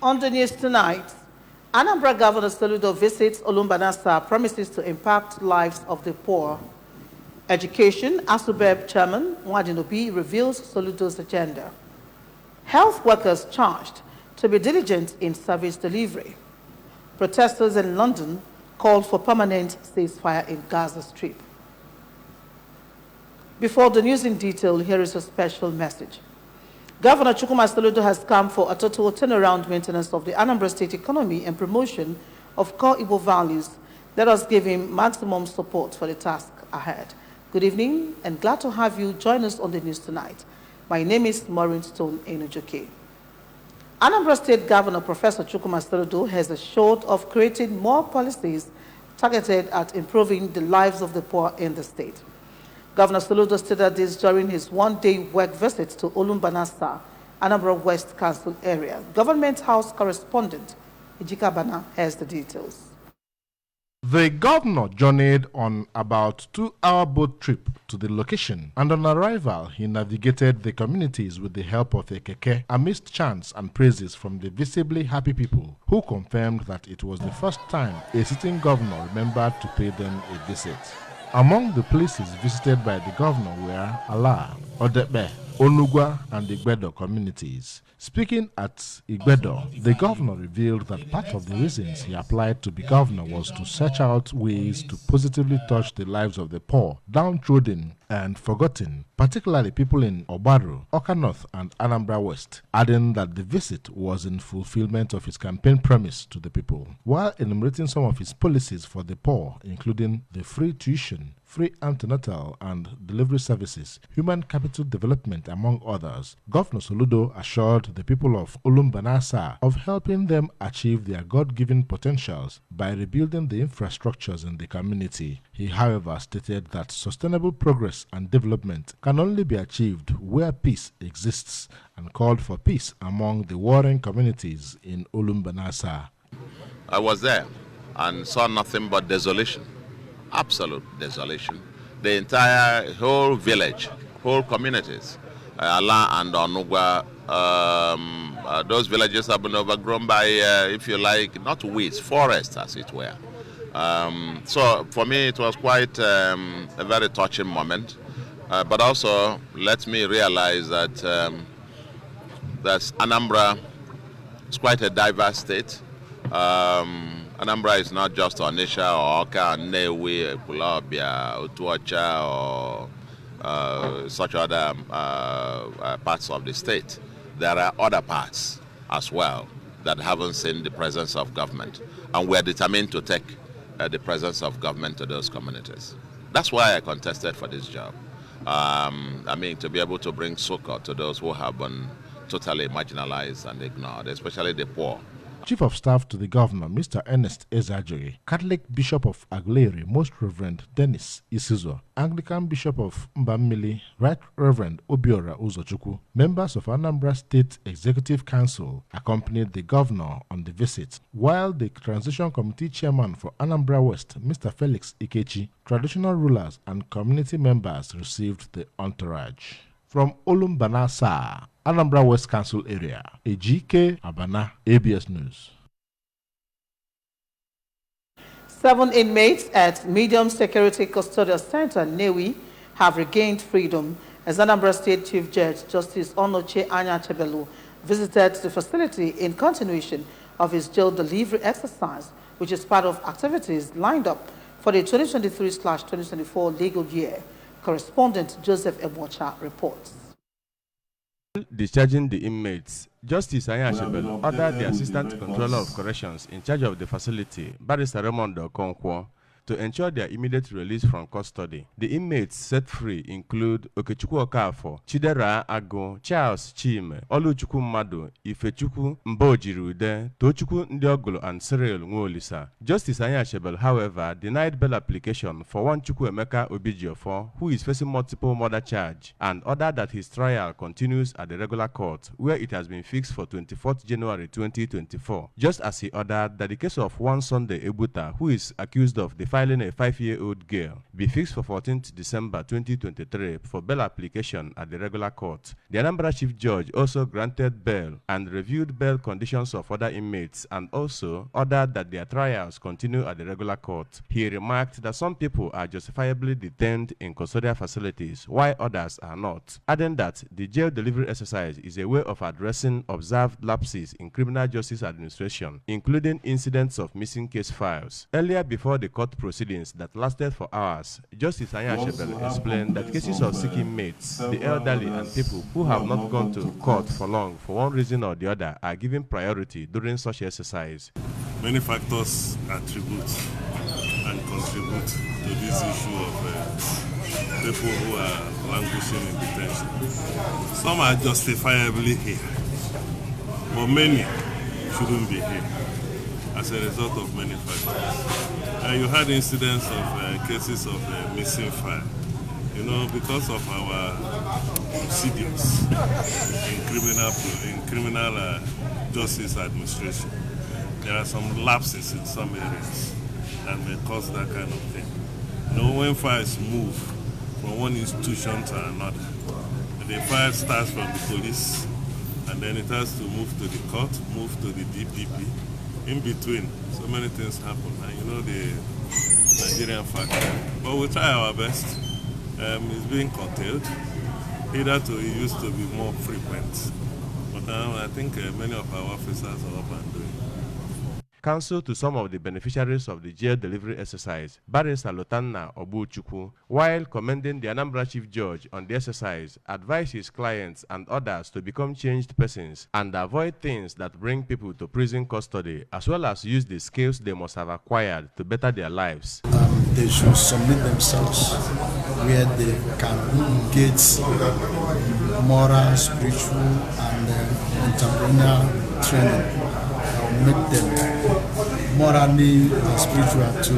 On the news tonight, Anambra Governor Soludo visits Olumbanasa, promises to impact lives of the poor. Education, ASUBEB Chairman Mwadinobi reveals Soludo's agenda. Health workers charged to be diligent in service delivery. Protesters in London called for permanent ceasefire in Gaza Strip. Before the news in detail, here is a special message. Governor Chukwuma Soludo has come for a total turnaround maintenance of the Anambra State economy and promotion of core Igbo values. Let us give him maximum support for the task ahead. Good evening and glad to have you join us on the news tonight. My name is Maureen Stone Enujoke. Anambra State Governor Professor Chukwuma Soludo has assured of creating more policies targeted at improving the lives of the poor in the state. Governor Soludo stated this during his one-day work visit to Olumbanasa, Anambra West Council area. Government House correspondent Ejika Bana has the details. The governor journeyed on about 2-hour boat trip to the location, and on arrival, he navigated the communities with the help of a keke amidst chants and praises from the visibly happy people, who confirmed that it was the first time a sitting governor remembered to pay them a visit. Among the places visited by the governor were Ala, Odebe, Onugwa, and Igbedo communities. Speaking at Igbedo, the governor revealed that part of the reasons he applied to be governor was to search out ways to positively touch the lives of the poor, downtrodden, and forgotten, particularly people in Obaru, Oka North, and Anambra West, adding that the visit was in fulfillment of his campaign promise to the people, while enumerating some of his policies for the poor, including the free tuition, free antenatal and delivery services, human capital development, among others. Governor Soludo assured the people of Olumbanasa of helping them achieve their God-given potentials by rebuilding the infrastructures in the community. He, however, stated that sustainable progress and development can only be achieved where peace exists, and called for peace among the warring communities in Olumbanasa. I was there and saw nothing but desolation. Absolute desolation. The entire whole village, whole communities, Ala and Onugwa, those villages have been overgrown by, if you like, not weeds, forests as it were. So for me it was quite a very touching moment, but also let me realize that Anambra is quite a diverse state. Anambra is not just Onitsha or Awka, Nnewi, Ekwulobia, Otuocha, or such other parts of the state. There are other parts as well that haven't seen the presence of government, and we're determined to take the presence of government to those communities. That's why I contested for this job. I mean, to be able to bring succor to those who have been totally marginalized and ignored, especially the poor. Chief of Staff to the Governor, Mr. Ernest Ezajiri, Catholic Bishop of Aguleri, Most Reverend Dennis Isuzo, Anglican Bishop of Mbamili, Right Reverend Obiora Uzochukwu, members of Anambra State Executive Council accompanied the Governor on the visit, while the Transition Committee Chairman for Anambra West, Mr. Felix Ikechi, traditional rulers and community members received the entourage. From Olumbanasa, Anambra West Council area, Ejike Abana, ABS News. 7 inmates at Medium Security Custodial Center, Nnewi, have regained freedom as Anambra State Chief Judge Justice Onoche Anya-Chebelu visited the facility in continuation of his jail delivery exercise, which is part of activities lined up for the 2023/2024 legal year. Correspondent Joseph Ebwacha reports. Discharging the inmates, Justice Anya-Chebelu ordered the Assistant Controller of Corrections in charge of the facility, Barrister Raymond Okonkwo, to ensure their immediate release from custody. The inmates set free include Okechukwu Okafo, Chidera Ago, Charles Chime, Oluchukwu Mmadu, Ifechukwu Mbojirude, Tochukwu Ndiogolo, and Cyril Nwolisa. Justice Anya-Chebelu, however, denied bail application for one Chukwu Emeka Obijiofo, who is facing multiple murder charge, and ordered that his trial continues at the regular court, where it has been fixed for 24th January 2024, just as he ordered that the case of one Sunday Ebuta, who is accused of the filing a 5-year-old girl, be fixed for 14th December 2023 for bail application at the regular court. The Anambra Chief Judge also granted bail and reviewed bail conditions of other inmates and also ordered that their trials continue at the regular court. He remarked that some people are justifiably detained in custodial facilities while others are not, adding that the jail delivery exercise is a way of addressing observed lapses in criminal justice administration, including incidents of missing case files. Earlier, before the court proceedings that lasted for hours, Justice Anya Shebel explained that cases of sick inmates, the elderly, and people who have not gone to court for long for one reason or the other are given priority during such exercise. Many factors attribute and contribute to this issue of people who are languishing in detention. Some are justifiably here, but many shouldn't be here as a result of many factors. You had incidents of cases of missing file. You know, because of our procedures in criminal justice administration, there are some lapses in some areas that may cause that kind of thing. You know, when files move from one institution to another, the file starts from the police, and then it has to move to the court, move to the DPP. In between, so many things happen, and you know the Nigerian factor. But we try our best. It's being curtailed. Hitherto it used to be more frequent, but now I think many of our officers are up and doing. Counsel to some of the beneficiaries of the jail delivery exercise, Barrister Lotanna Obuchukwu, while commending the Anambra Chief Judge on the exercise, advised his clients and others to become changed persons and avoid things that bring people to prison custody, as well as use the skills they must have acquired to better their lives. They should submit themselves where they can engage moral, spiritual, and entrepreneurial training. Make them morally and spiritual to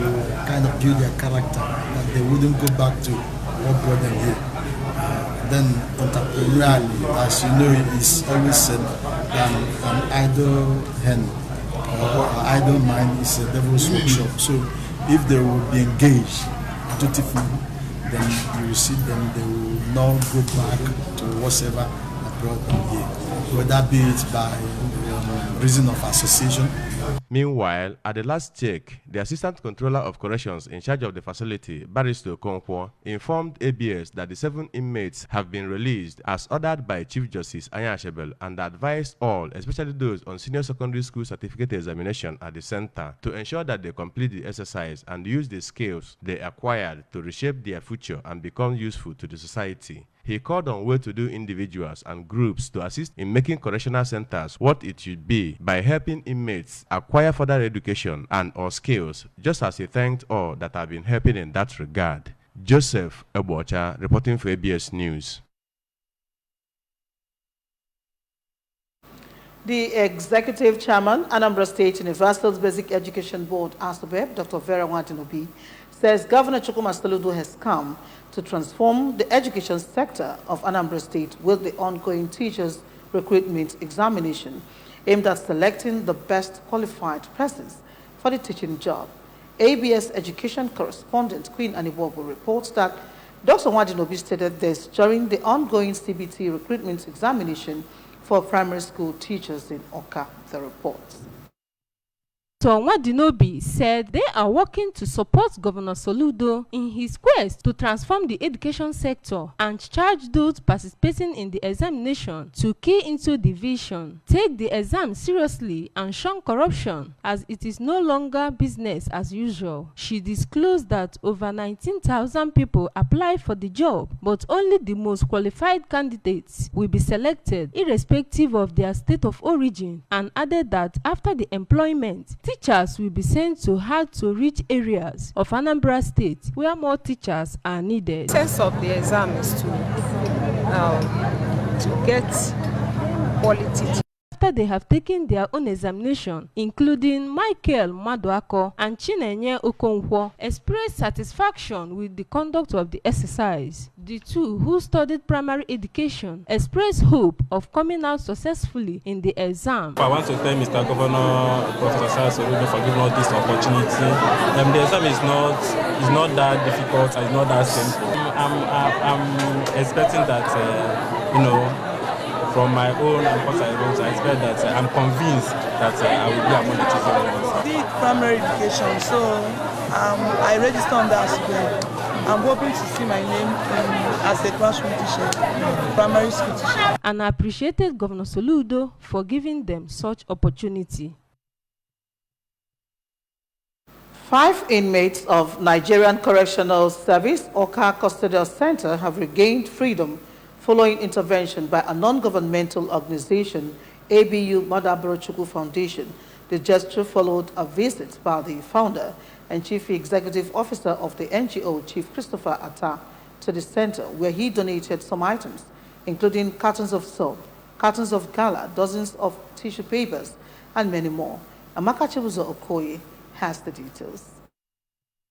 kind of build their character, that they wouldn't go back to what brought them here. Then entrepreneurially, as you know, it is always said that an idle hand or an idle mind is a devil's workshop. So if they will be engaged dutifully, then you will see them, they will not go back to whatever that brought them here, whether be it by reason of association. Meanwhile, at the last check, the Assistant Controller of Corrections in charge of the facility, Barrister Okonkwo, informed ABS that the 7 inmates have been released as ordered by Chief Justice Anya Shebel, and advised all, especially those on senior secondary school certificate examination at the center, to ensure that they complete the exercise and use the skills they acquired to reshape their future and become useful to the society. He called on well-to-do individuals and groups to assist in making correctional centers what it should be by helping inmates acquire further education and or skills, just as he thanked all that have been helping in that regard. Joseph Ebocha, reporting for ABS News. The Executive Chairman, Anambra State Universal Basic Education Board, ASUBEB, Dr. Vera Nwadinobi, says Governor Chukwuma Soludo has come to transform the education sector of Anambra State with the ongoing teachers recruitment examination aimed at selecting the best qualified persons for the teaching job. ABS education correspondent Queen Aniwobo reports that Dr. Nwadinobi stated this during the ongoing CBT recruitment examination for primary school teachers in Oka. The reports. Dr. Nwadinobi said they are working to support Governor Soludo in his quest to transform the education sector and charge those participating in the examination to key into the vision, take the exam seriously and shun corruption, as it is no longer business as usual. She disclosed that over 19,000 people applied for the job, but only the most qualified candidates will be selected irrespective of their state of origin, and added that after the employment, teachers will be sent to hard-to-reach areas of Anambra State where more teachers are needed. The sense of the exam is to get quality. After after they have taken their own examination, including Michael Maduako and Chinenye Okonkwo, expressed satisfaction with the conduct of the exercise. The two, who studied primary education, expressed hope of coming out successfully in the exam. I want to thank Mr. Governor Professor Soludo for giving us this opportunity. The exam is not that difficult, it's not that simple. I'm expecting that, from my own and what I wrote, I expect that I'm convinced that I will be among the chosen ones. I did primary education, so I registered on that as well. I'm hoping to see my name as a classroom teacher, primary school teacher. And appreciated Governor Soludo for giving them such opportunity. 5 inmates of Nigerian Correctional Service, Oka Custodial Center, have regained freedom following intervention by a non-governmental organization, ABU Madabro Chukwu Foundation. The gesture followed a visit by the founder and Chief Executive Officer of the NGO, Chief Christopher Atta, to the center, where he donated some items, including cartons of soap, cartons of gala, dozens of tissue papers, and many more. Amaka Chibuzo Okoye has the details.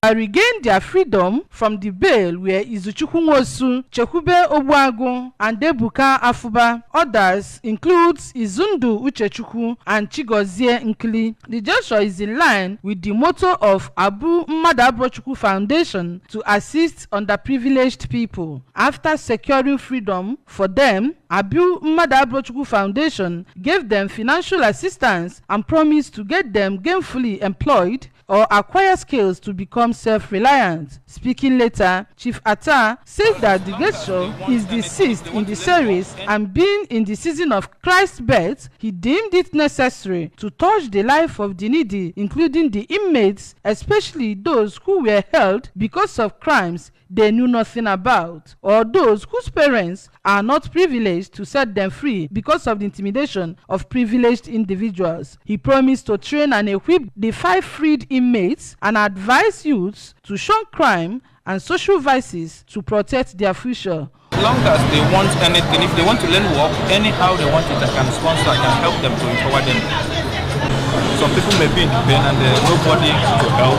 Regained their freedom from the bail where Izuchukwu Nwosu, Chekube Obuagu, and Debuka Afuba. Others include Izundu Uchechukwu and Chigozie Nkili. The gesture is in line with the motto of Abu Mmadụ Chukwu Foundation to assist underprivileged people. After securing freedom for them, Abu Mmadụ Chukwu Foundation gave them financial assistance and promised to get them gainfully employed or acquire skills to become self-reliant. Speaking later, Chief Atta said that the gesture is the sixth in the series, and being in the season of Christ's birth, he deemed it necessary to touch the life of the needy, including the inmates, especially those who were held because of crimes they knew nothing about, or those whose parents are not privileged to set them free because of the intimidation of privileged individuals. He promised to train and equip the 5 freed inmates and advise youths to shun crime and social vices to protect their future. As long as they want anything, if they want to learn work, anyhow they want it, I can sponsor, I can help them to empower them. Some people may be in pain and nobody to help.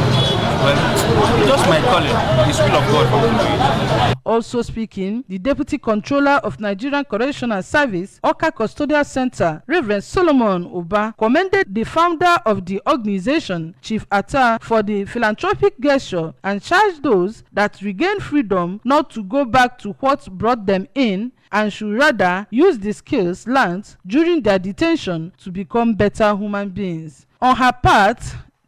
Well, just my calling, it's will of God for me to do it. Also speaking, the Deputy Controller of Nigerian Correctional Service, Oka Custodial Center, Reverend Solomon Uba, commended the founder of the organization, Chief Atta, for the philanthropic gesture and charged those that regain freedom not to go back to what brought them in and should rather use the skills learned during their detention to become better human beings. On her part,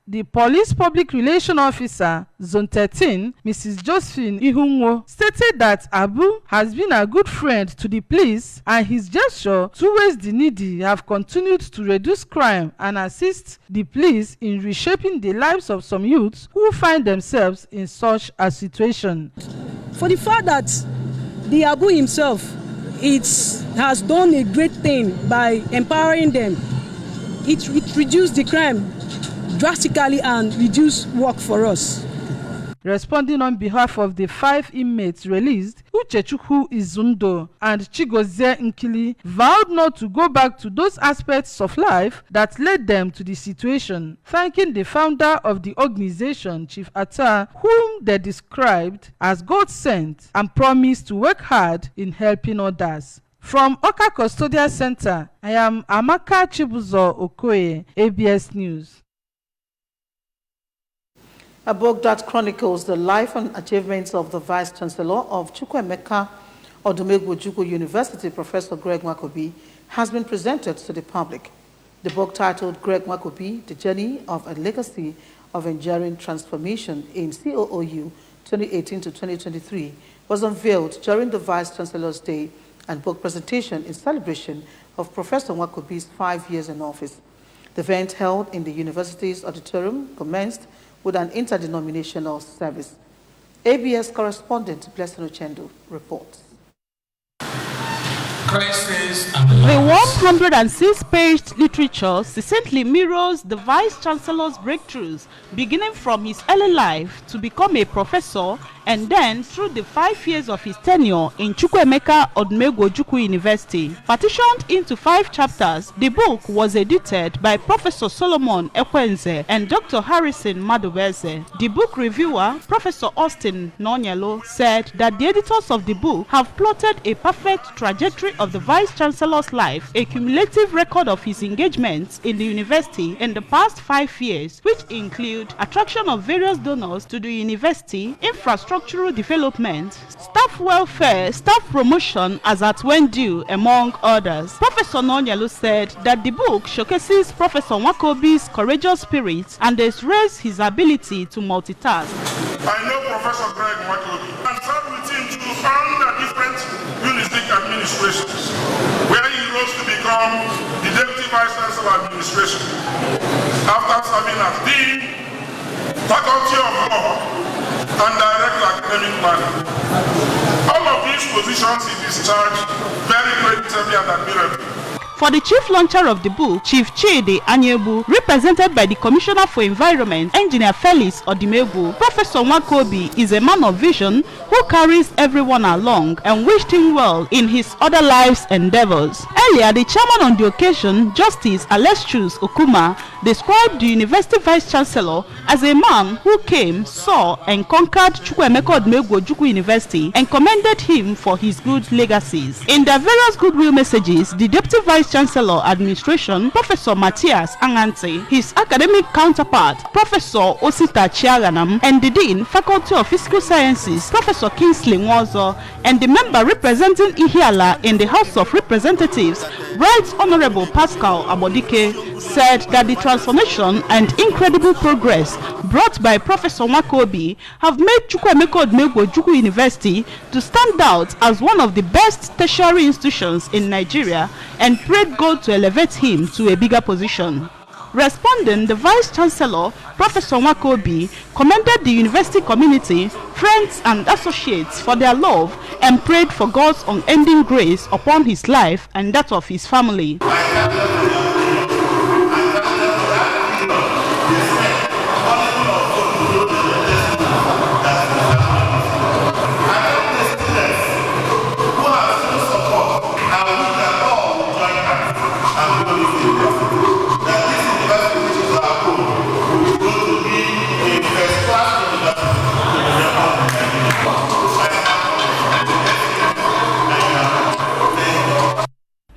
the Police Public Relations Officer, Zone 13, Mrs. Josephine Ihunwo, stated that Abu has been a good friend to the police and his gesture towards the needy have continued to reduce crime and assist the police in reshaping the lives of some youths who find themselves in such a situation. For the fact that the Abu himself has done a great thing by empowering them, it reduced the crime drastically and reduce work for us. Responding on behalf of the 5 inmates released, Uchechukwu Izundo and Chigozie Nkili vowed not to go back to those aspects of life that led them to the situation, thanking the founder of the organization, Chief Atta, whom they described as God-sent, and promised to work hard in helping others. From Oka Custodial Center, I am Amaka Chibuzo Okoye, ABS News. A book that chronicles the life and achievements of the Vice Chancellor of Chukwuemeka Odumegwu Ojukwu University, Professor Greg Nwakobi, has been presented to the public. The book, titled Greg Nwakobi, The Journey of a Legacy of Enduring Transformation in COOU 2018 to 2023, was unveiled during the Vice Chancellor's Day and book presentation in celebration of Professor Nwakobi's 5 years in office. The event, held in the university's auditorium, commenced with an interdenominational service. ABS correspondent Blessing Ochendo reports. The 106-page literature succinctly mirrors the Vice-Chancellor's breakthroughs, beginning from his early life to become a professor and then through the 5 years of his tenure in Chukwuemeka Odumegwu Ojukwu University. Partitioned into 5 chapters, the book was edited by Professor Solomon Ekwenze and Dr. Harrison Madubeze. The book reviewer, Professor Austin Nonyelo, said that the editors of the book have plotted a perfect trajectory of the Vice-Chancellor's life, a cumulative record of his engagements in the university in the past 5 years, which include attraction of various donors to the university, infrastructural development, staff welfare, staff promotion as at when due, among others. Professor Nonyelo said that the book showcases Professor Nwakobi's courageous spirit and has raised his ability to multitask. I know Professor Greg Nwakobi and served with him to under different UNIZIK administrations, where he rose to become the Deputy Vice Chancellor Administration after serving as Dean, Faculty of Law, and Director Academic Planning. All of these positions he discharged very creditably and admirably. For the chief launcher of the book, Chief Chidi Anyebu, represented by the Commissioner for Environment, Engineer Felix Odumegwu, Professor Nwakobi is a man of vision who carries everyone along and wished him well in his other life's endeavors. Earlier, the chairman on the occasion, Justice Alestrus Okuma, described the University Vice-Chancellor as a man who came, saw, and conquered Chukwuemeka Odumegwu Ojukwu University and commended him for his good legacies. In their various goodwill messages, the Deputy Vice-Chancellor Administration, Professor Matthias Angante, his academic counterpart, Professor Osita Chiaganam, and the Dean, Faculty of Physical Sciences, Professor Kingsley Nwozo, and the member representing Ihiala in the House of Representatives, Right Honorable Pascal Abodike, said that the transformation and incredible progress brought by Professor Nwakobi have made Chukwuemeka Odumegwu Ojukwu University to stand out as one of the best tertiary institutions in Nigeria and prayed God to elevate him to a bigger position. Responding, the Vice-Chancellor, Professor Nwakobi, commended the university community, friends and associates for their love and prayed for God's unending grace upon his life and that of his family.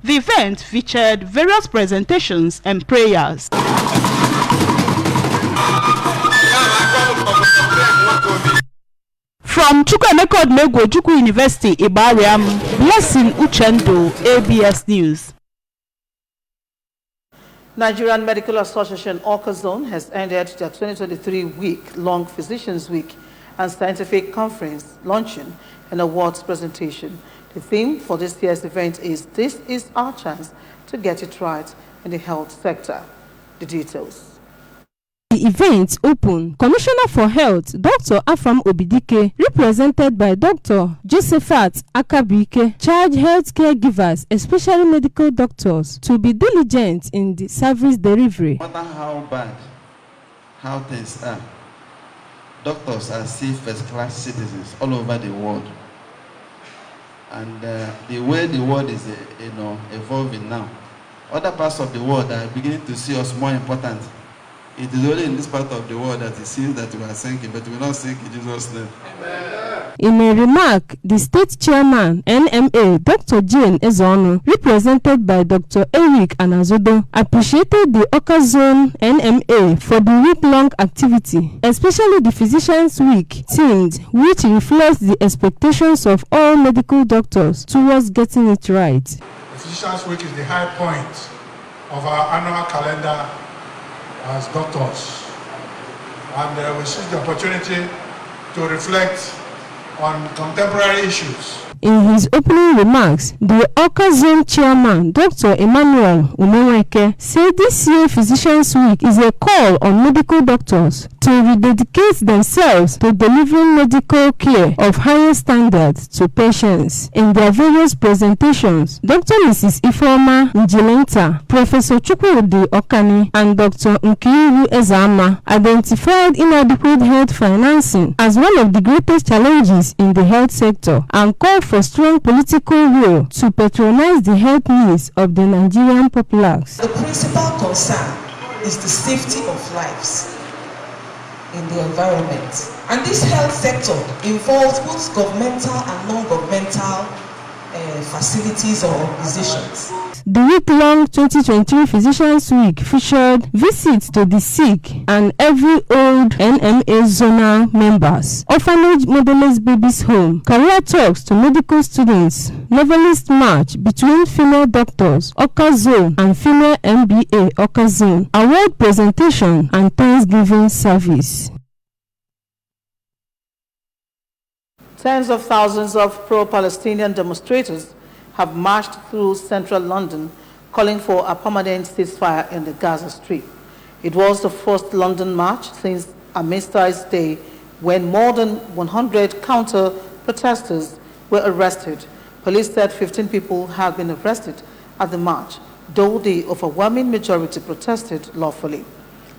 The event featured various presentations and prayers. From Chukwuemeka Odumegwu Ojukwu University, Ibadan, Blessing Uchendo, ABS News. Nigerian Medical Association Orcazone has ended their 2023 week-long Physicians Week and Scientific Conference launching and awards presentation. The theme for this year's event is "This is our chance to get it right in the health sector." The details. The event opened Commissioner for Health Dr. Afam Obidike, represented by Dr. Josephat Akabike, charged health caregivers, especially medical doctors, to be diligent in the service delivery. No matter how bad, how things are, doctors are still first-class citizens all over the world. And the way the world is evolving now, other parts of the world are beginning to see us more important. It is only in this part of the world that it seems that we are sinking, but we will not sink in Jesus' name. In a remark, the state chairman, NMA, Dr. Jane Ezeonu, represented by Dr. Eric Anazodo, appreciated the Orcazone NMA for the week-long activity, especially the Physicians Week themed, which reflects the expectations of all medical doctors towards getting it right. The Physicians Week is the high point of our annual calendar as doctors, and we seize the opportunity to reflect on contemporary issues. In his opening remarks, the Awka Zone Chairman, Dr. Emmanuel Umenweke, said this year Physicians Week is a call on medical doctors to rededicate themselves to delivering medical care of higher standards to patients. In their various presentations, Dr. Mrs. Ifeoma Njilenta, Professor Chukwudi Okani, and Dr. Nkiru Ezama identified inadequate health financing as one of the greatest challenges in the health sector and called for strong political will to patronize the health needs of the Nigerian populace. The principal concern is the safety of lives in the environment. And this health sector involves both governmental and non-governmental facilities or organizations. The week-long 2023 Physicians Week featured visits to the sick and every old NMA zonal members, orphanage motherless babies home, career talks to medical students, novelist march between female doctors, Awka Zone, and female MBA Awka Zone, award presentation, and Thanksgiving service. Tens of thousands of pro-Palestinian demonstrators have marched through central London calling for a permanent ceasefire in the Gaza Strip. It was the first London march since Armistice Day, when more than 100 counter-protesters were arrested. Police said 15 people had been arrested at the march, though the overwhelming majority protested lawfully.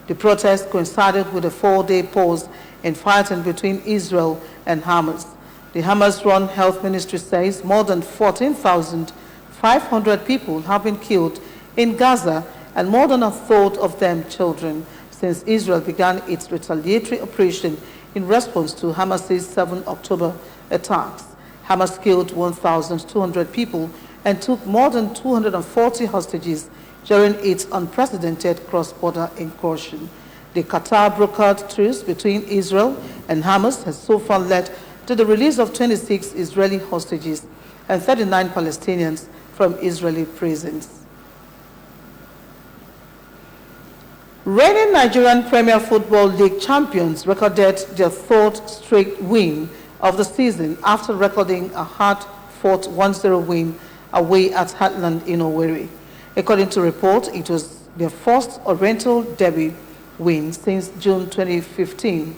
The protest coincided with a 4-day pause in fighting between Israel and Hamas. The Hamas-run health ministry says more than 14,500 people have been killed in Gaza, and more than a third of them children, since Israel began its retaliatory operation in response to Hamas's 7 October attacks. Hamas killed 1,200 people and took more than 240 hostages during its unprecedented cross-border incursion. The Qatar-brokered truce between Israel and Hamas has so far led to the release of 26 Israeli hostages and 39 Palestinians from Israeli prisons. Reigning Nigerian Premier Football League champions recorded their third straight win of the season after recording a hard-fought 1-0 win away at Heartland in Owerri. According to reports, it was their first Oriental Derby win since June 2015.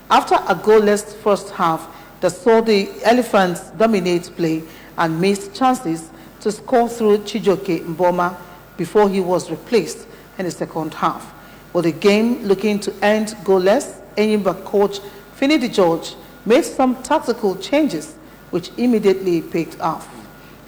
After a goalless first half that saw the Elephants dominate play and missed chances to score through Chijoke Mboma before he was replaced in the second half. With the game looking to end goalless, Enyimba coach Finidi George made some tactical changes which immediately paid off.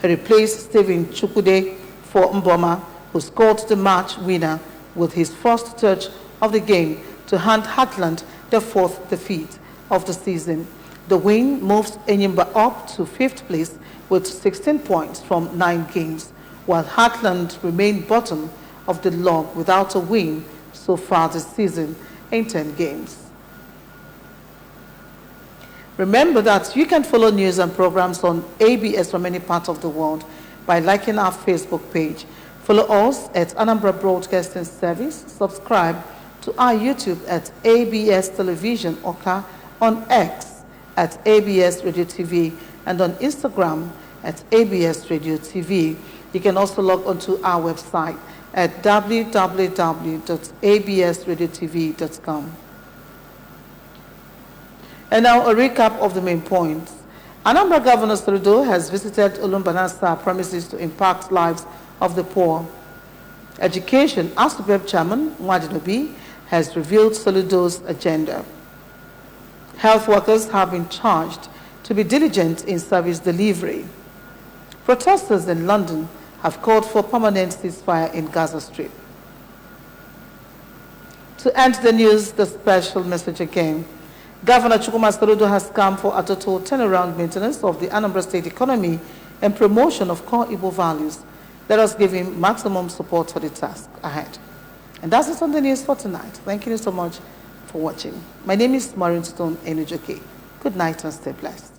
He replaced Stephen Chukwude for Mboma, who scored the match winner with his first touch of the game to hand Heartland their fourth defeat of the season. The win moves Enyimba up to 5th place with 16 points from 9 games, while Heartland remained bottom of the log without a win so far this season in 10 games. Remember that you can follow news and programs on ABS from any part of the world by liking our Facebook page. Follow us at Anambra Broadcasting Service. Subscribe to our YouTube at ABS Television Awka, on X at ABS Radio TV, and on Instagram at ABS Radio TV. You can also log onto our website at www.absradiotv.com. And now a recap of the main points. Anambra Governor Soludo has visited Olumbanasa premises to impact lives of the poor. Education, ASUPEP Chairman Mwadinobi has revealed Soludo's agenda. Health workers have been charged to be diligent in service delivery. Protesters in London have called for permanent ceasefire in Gaza Strip. To end the news, the special message again. Governor Chukwuma Soludo has come for a total turnaround maintenance of the Anambra State economy and promotion of core Igbo values. Let us give him maximum support for the task ahead. And that's it on the news for tonight. Thank you so much for watching. My name is Maureen Stone Enujoke. Good night and stay blessed.